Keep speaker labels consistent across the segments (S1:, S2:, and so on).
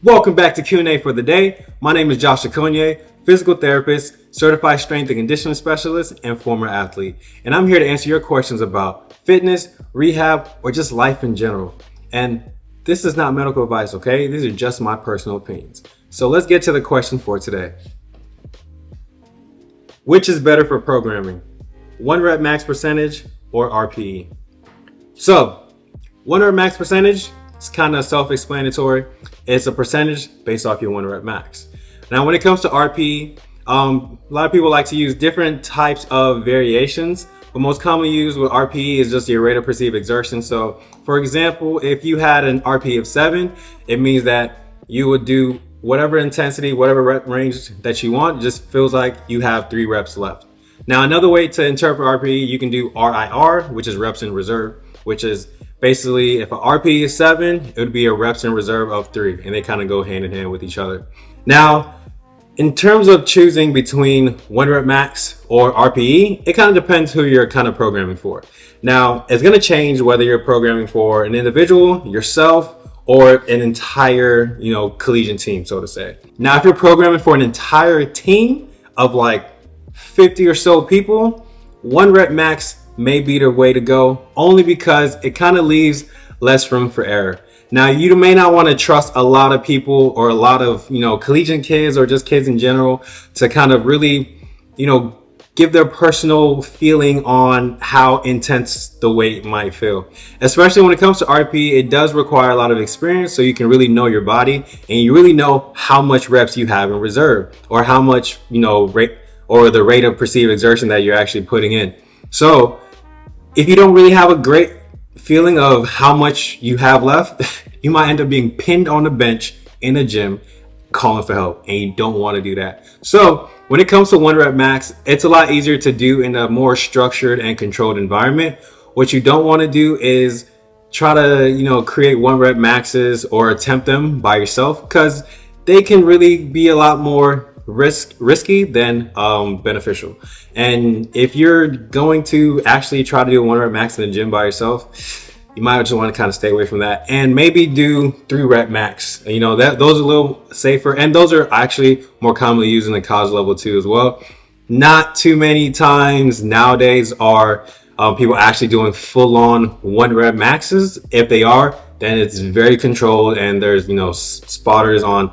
S1: Welcome back to Q&A for the day. My name is Josh Akonye, physical therapist, certified strength and conditioning specialist, and former athlete. And I'm here to answer your questions about fitness, rehab, or just life in general. And this is not medical advice, okay? These are just my personal opinions. So let's get to the question for today. Which is better for programming? 1 rep max percentage or RPE? So 1 rep max percentage is kind of self-explanatory. It's a percentage based off your 1 rep max. Now, when it comes to RPE, a lot of people like to use different types of variations, but most commonly used with RPE is just your rate of perceived exertion. So, for example, if you had an RPE of 7, it means that you would do whatever intensity, whatever rep range that you want. It just feels like you have 3 reps left. Now, another way to interpret RPE, you can do RIR, which is reps in reserve, which is basically, if an RPE is 7, it would be a reps in reserve of 3, and they kind of go hand in hand with each other. Now, in terms of choosing between 1 rep max or RPE, it kind of depends who you're kind of programming for. Now, it's going to change whether you're programming for an individual, yourself, or an entire, collegiate team, so to say. Now, if you're programming for an entire team of like 50 or so people, 1 rep max may be the way to go, only because it kind of leaves less room for error. Now, you may not want to trust a lot of people or a lot of, collegiate kids or just kids in general to kind of really, give their personal feeling on how intense the weight might feel. Especially when it comes to RP, it does require a lot of experience, so you can really know your body and you really know how much reps you have in reserve, or how much, rate or the rate of perceived exertion that you're actually putting in. So if you don't really have a great feeling of how much you have left, you might end up being pinned on the bench in a gym calling for help, and you don't want to do that. So when it comes to 1 rep max, it's a lot easier to do in a more structured and controlled environment. What you don't want to do is try to, create 1 rep maxes or attempt them by yourself, because they can really be a lot more risky than beneficial. And if you're going to actually try to do a 1 rep max in the gym by yourself, you might just want to kind of stay away from that, and maybe do 3 rep max. Those are a little safer, and those are actually more commonly used in the college level too as well. Not too many times nowadays are people actually doing full-on 1 rep maxes. If they are, then it's very controlled, and there's spotters on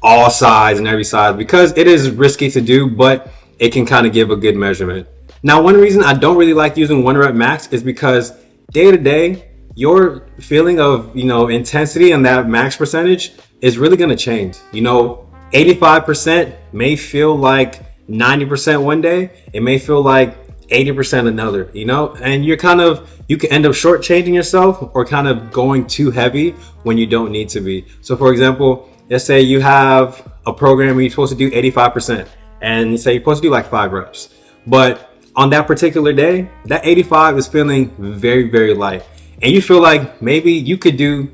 S1: all sides and every side, because it is risky to do, but it can kind of give a good measurement. Now, one reason I don't really like using 1 rep max is because day to day, your feeling of, intensity and that max percentage is really going to change. 85% may feel like 90% one day. It may feel like 80% another, and you can end up shortchanging yourself or kind of going too heavy when you don't need to be. So for example, let's say you have a program where you're supposed to do 85%, and you say you're supposed to do like 5 reps. But on that particular day, that 85 is feeling very, very light. And you feel like maybe you could do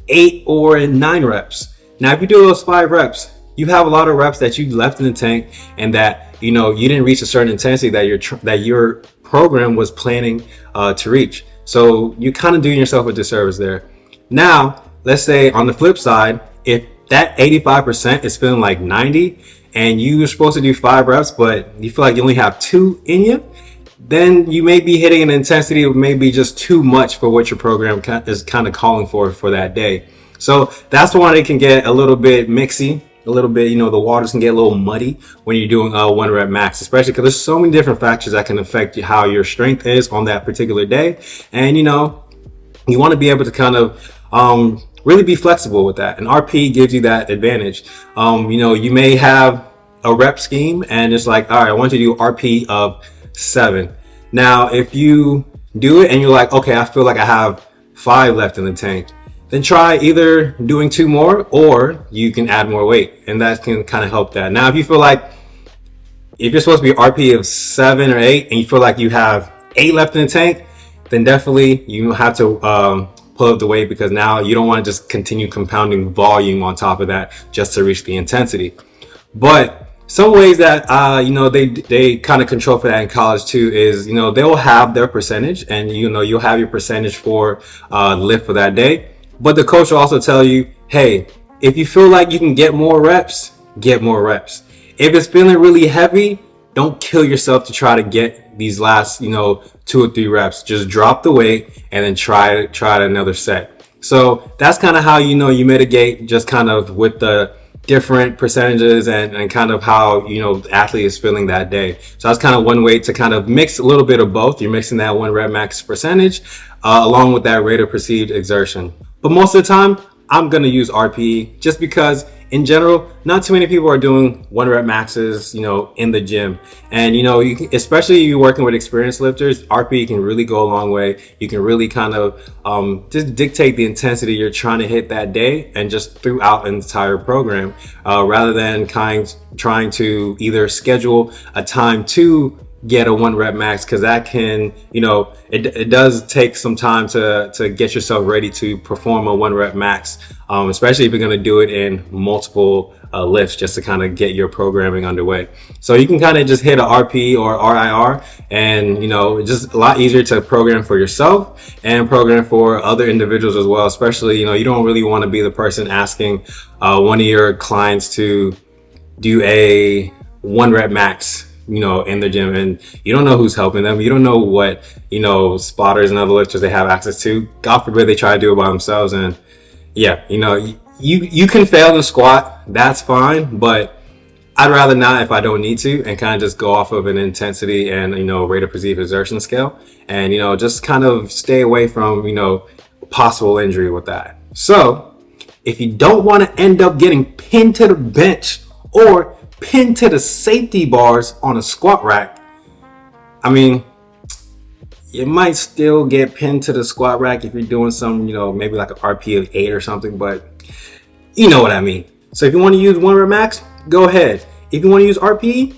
S1: 8 or 9 reps. Now, if you do those 5 reps, you have a lot of reps that you left in the tank, and that, you didn't reach a certain intensity that your program was planning to reach. So you kind of doing yourself a disservice there. Now, let's say on the flip side, if that 85% is feeling like 90, and you're supposed to do 5 reps, but you feel like you only have 2 in you, then you may be hitting an intensity of maybe just too much for what your program is kind of calling for that day. So that's why it can get a little bit mixy, a little bit, the waters can get a little muddy when you're doing a 1 rep max, especially because there's so many different factors that can affect how your strength is on that particular day. And, you want to be able to kind of, really be flexible with that. And RP gives you that advantage. You may have a rep scheme and it's like, all right, I want you to do RP of 7. Now, if you do it and you're like, okay, I feel like I have 5 left in the tank, then try either doing 2 more, or you can add more weight, and that can kind of help that. Now, if you feel like, if you're supposed to be RP of 7 or 8 and you feel like you have 8 left in the tank, then definitely you have to pull up the weight, because now you don't want to just continue compounding volume on top of that just to reach the intensity. But some ways that they kind of control for that in college too is, they'll have their percentage, and you'll have your percentage for lift for that day. But the coach will also tell you, hey, if you feel like you can get more reps, get more reps. If it's feeling really heavy, don't kill yourself to try to get these last, 2 or 3 reps. Just drop the weight and then try another set. So that's kind of how you mitigate, just kind of with the different percentages and kind of how the athlete is feeling that day. So that's kind of one way to kind of mix a little bit of both. You're mixing that 1 rep max percentage along with that rate of perceived exertion. But most of the time, I'm going to use RPE just because in general, not too many people are doing 1 rep maxes, in the gym. And, especially if you're working with experienced lifters, RPE can really go a long way. You can really kind of just dictate the intensity you're trying to hit that day and just throughout an entire program, rather than trying to either schedule a time to get a 1 rep max, because that can, it does take some time to get yourself ready to perform a 1 rep max, especially if you're going to do it in multiple lifts, just to kind of get your programming underway. So you can kind of just hit a RPE or RIR, and it's just a lot easier to program for yourself and program for other individuals as well. Especially, you don't really want to be the person asking one of your clients to do a 1 rep max in the gym, and you don't know who's helping them. You don't know what, spotters and other lifters they have access to. God forbid they try to do it by themselves. And yeah, you can fail in squat. That's fine. But I'd rather not if I don't need to, and kind of just go off of an intensity and, rate of perceived exertion scale, and, just kind of stay away from, possible injury with that. So if you don't want to end up getting pinned to the bench or pinned to the safety bars on a squat rack, I mean, you might still get pinned to the squat rack if you're doing some, maybe like an RPE of 8 or something, but you know what I mean. So if you want to use 1 rep max, go ahead. If you want to use RPE,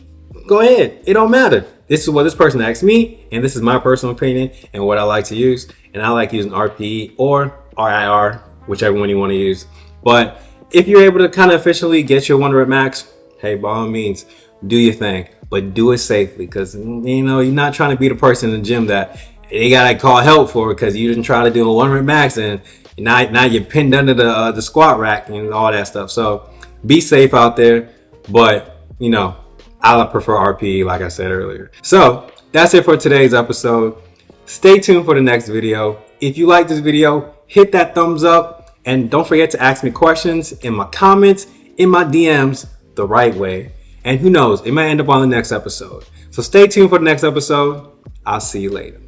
S1: go ahead. It don't matter. This is what this person asked me, and this is my personal opinion and what I like to use. And I like using RPE or RIR, whichever one you want to use. But if you're able to kind of efficiently get your 1 rep max, hey, by all means, do your thing, but do it safely, because you're not trying to be the person in the gym that they gotta call help for because you didn't try to do a 1 rep max and now you're pinned under the squat rack and all that stuff. So be safe out there, but I prefer RPE, like I said earlier. So that's it for today's episode. Stay tuned for the next video. If you like this video, hit that thumbs up, and don't forget to ask me questions in my comments, in my DMs, the right way. And who knows, it might end up on the next episode. So stay tuned for the next episode. I'll see you later.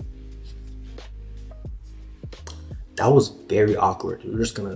S1: That was very awkward. We're just gonna